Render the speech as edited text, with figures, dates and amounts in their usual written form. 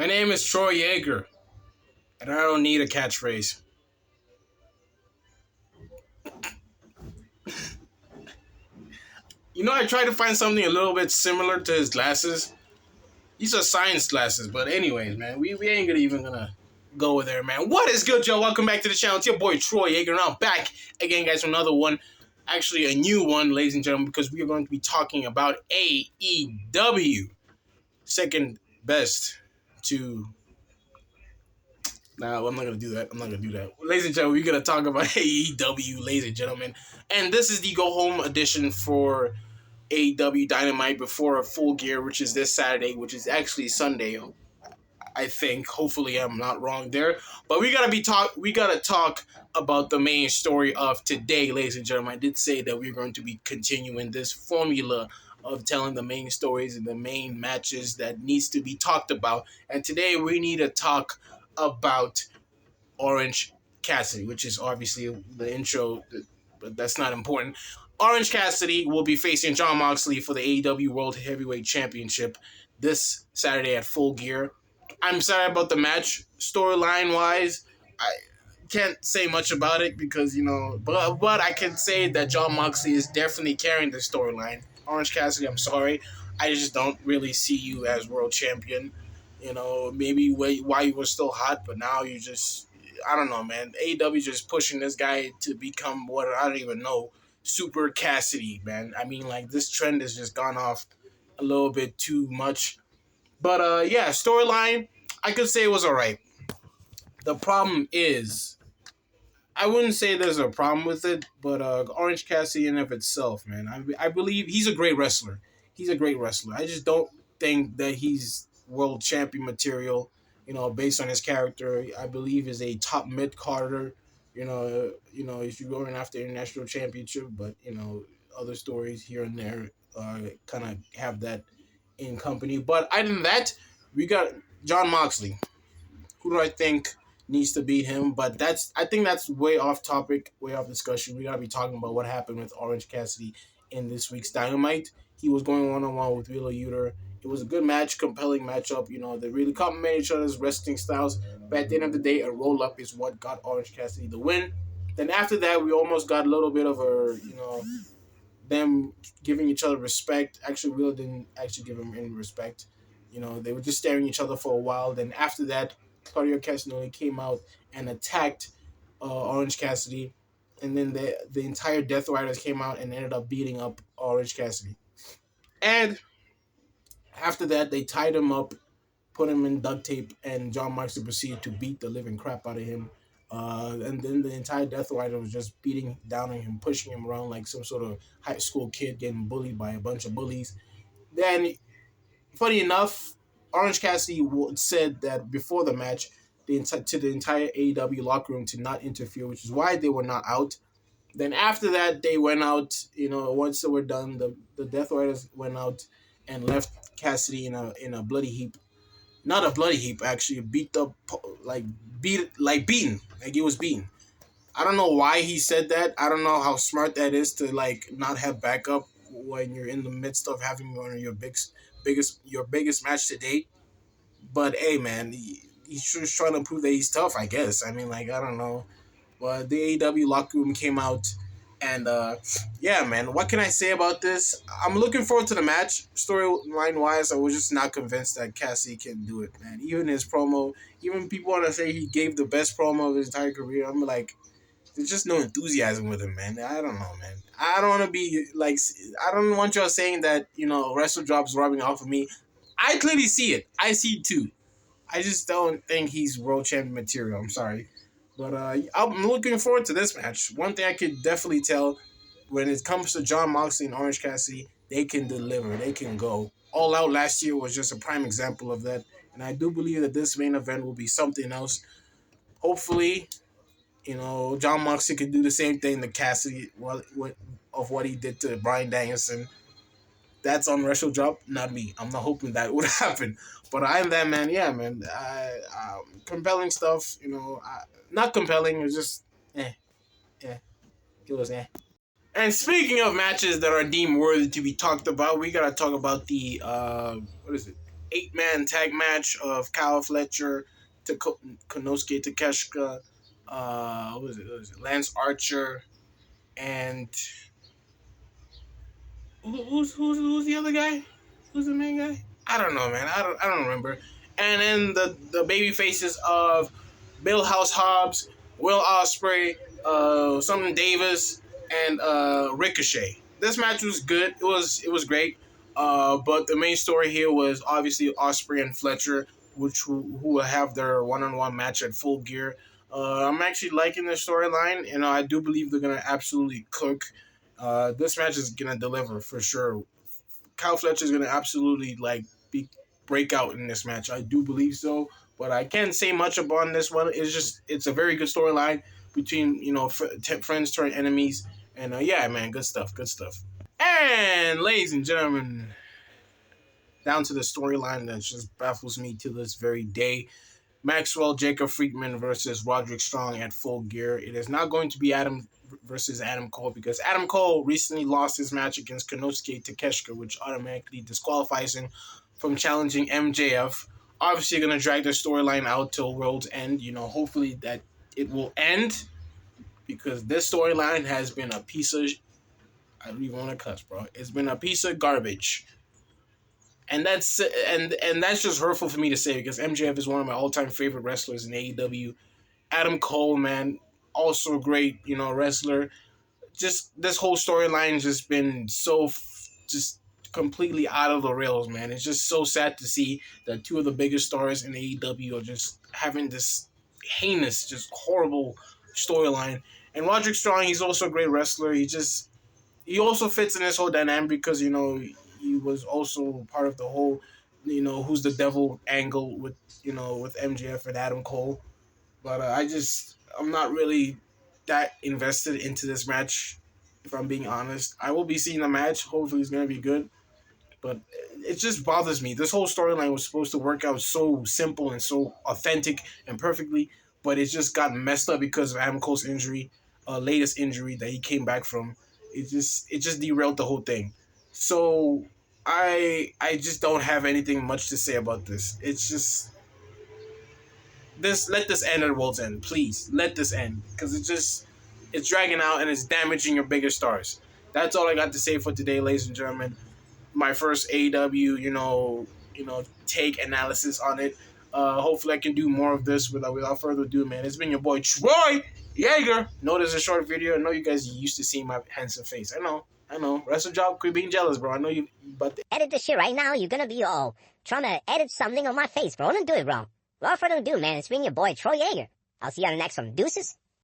My name is Troy Yeager, and I don't need a catchphrase. I tried to find something a little bit similar to his glasses. These are science glasses, but anyways, man, we ain't gonna go there, man. What is good, Joe? Welcome back to the channel. It's your boy Troy Yeager, and I'm back again, guys, for another one. Actually, a new one, ladies and gentlemen, because we are going to be talking about AEW. Second best to... Nah, I'm not going to do that. Ladies and gentlemen, we're going to talk about AEW, ladies and gentlemen. And this is the go-home edition for AEW Dynamite before Full Gear, which is this Saturday, which is actually Sunday, I think. Hopefully, I'm not wrong there. But we gotta talk about the main story of today, ladies and gentlemen. I did say that we're going to be continuing this formula of telling the main stories and the main matches that needs to be talked about. And today we need to talk about Orange Cassidy, which is obviously the intro, but that's not important. Orange Cassidy will be facing Jon Moxley for the AEW World Heavyweight Championship this Saturday at Full Gear. I'm sorry about the match. Storyline-wise, I can't say much about it because, but I can say that Jon Moxley is definitely carrying the storyline. Orange Cassidy, I'm sorry. I just don't really see you as world champion. Maybe why you were still hot, but now you just... I don't know, man. AEW just pushing this guy to become what I don't even know. Super Cassidy, man. I mean, this trend has just gone off a little bit too much. But, yeah, storyline, I could say it was all right. The problem is, I wouldn't say there's a problem with it, but Orange Cassidy in and of itself, man, I believe he's a great wrestler. I just don't think that he's world champion material, based on his character. I believe is a top mid-carder, if you're going after international championship, but, other stories here and there kind of have that in company. But other than that, we got Jon Moxley. Who do I think needs to beat him? But I think that's way off topic, way off discussion. We got to be talking about what happened with Orange Cassidy in this week's Dynamite. He was going one-on-one with Wheeler Yuta. It was a good match, compelling matchup. They really complement each other's wrestling styles. But at the end of the day, a roll-up is what got Orange Cassidy the win. Then after that, we almost got a little bit of them giving each other respect. Actually, Wheeler didn't actually give him any respect. They were just staring at each other for a while. Then after that, Claudio Castagnoli came out and attacked Orange Cassidy. And then the entire Death Riders came out and ended up beating up Orange Cassidy. And after that, they tied him up, put him in duct tape, and Jon Moxley proceeded to beat the living crap out of him. And then the entire Death Rider was just beating down on him, pushing him around like some sort of high school kid getting bullied by a bunch of bullies. Then, funny enough, Orange Cassidy said that before the match, to the entire AEW locker room to not interfere, which is why they were not out. Then after that, they went out. Once they were done, the Death Riders went out and left Cassidy in a bloody heap. Not a bloody heap, actually. Beaten. Like he was beaten. I don't know why he said that. I don't know how smart that is to not have backup when you're in the midst of having one of your biggest match to date. But hey, man, he's just trying to prove that he's tough, I guess. I mean, I don't know. But the AEW locker room came out, and yeah, man, what can I say about this? I'm looking forward to the match. Storyline-wise, I was just not convinced that Cassidy can do it, man. Even his promo, even people want to say he gave the best promo of his entire career, I'm like, there's just no enthusiasm with him, man. I don't know, man. I don't want to be I don't want y'all saying that, WrestleDrop's rubbing off of me. I clearly see it. I see it too. I just don't think he's world champion material. I'm sorry. But I'm looking forward to this match. One thing I could definitely tell, when it comes to Jon Moxley and Orange Cassidy, they can deliver. They can go. All Out last year was just a prime example of that. And I do believe that this main event will be something else. Hopefully, Jon Moxley could do the same thing to Cassidy of what he did to Bryan Danielson. That's on WrestleDrop, not me. I'm not hoping that would happen. But I'm that man. Yeah, man. Compelling stuff. Not compelling. It was just It was And speaking of matches that are deemed worthy to be talked about, we gotta talk about the what is it? 8-man tag match of Kyle Fletcher, Konosuke Takeshita, what was it? Lance Archer, and who's the other guy? Who's the main guy? I don't know, man. I don't remember. And then the baby faces of Bill House Hobbs, Will Ospreay, Something Davis, and Ricochet. This match was good. It was great. But the main story here was obviously Ospreay and Fletcher, who will have their one-on-one match at Full Gear. I'm actually liking the storyline. I do believe they're gonna absolutely cook. This match is gonna deliver for sure. Kyle Fletcher is gonna absolutely be break out in this match. I do believe so, but I can't say much about this one. It's a very good storyline between friends turn enemies, and yeah, man, good stuff, good stuff. And ladies and gentlemen, down to the storyline that just baffles me to this very day. Maxwell Jacob Friedman versus Roderick Strong at Full Gear. It is not going to be Adam versus Adam Cole because Adam Cole recently lost his match against Konosuke Takeshita, which automatically disqualifies him from challenging MJF. Obviously, going to drag the storyline out till World's End. Hopefully that it will end because this storyline has been a piece of... I don't even want to cuss, bro. It's been a piece of garbage. And that's just hurtful for me to say because MJF is one of my all-time favorite wrestlers in AEW. Adam Cole, man, also great, wrestler. Just this whole storyline just been just completely out of the rails, man. It's just so sad to see that two of the biggest stars in AEW are just having this heinous, just horrible storyline. And Roderick Strong, he's also a great wrestler. He also fits in this whole dynamic because, he was also part of the whole, who's the devil angle with MJF and Adam Cole. But I'm not really that invested into this match, if I'm being honest. I will be seeing the match. Hopefully it's going to be good. But it just bothers me. This whole storyline was supposed to work out so simple and so authentic and perfectly, but it just got messed up because of Adam Cole's injury, latest injury that he came back from. It just derailed the whole thing. So I just don't have anything much to say about this. It's just let this end at World's End, please. Let this end because it's dragging out and it's damaging your bigger stars. That's all I got to say for today, ladies and gentlemen. My first AEW, take analysis on it. Hopefully I can do more of this without further ado, man. It's been your boy Troy Yeager. Know this is a short video. I know you guys used to see my handsome face. I know. WrestleDrop quit being jealous, bro. I know you, but edit this shit right now. You're gonna be all trying to edit something on my face, bro. Don't do it, bro. Without further ado, man, it's been your boy Troy Yeager. I'll see you on the next one. Deuces.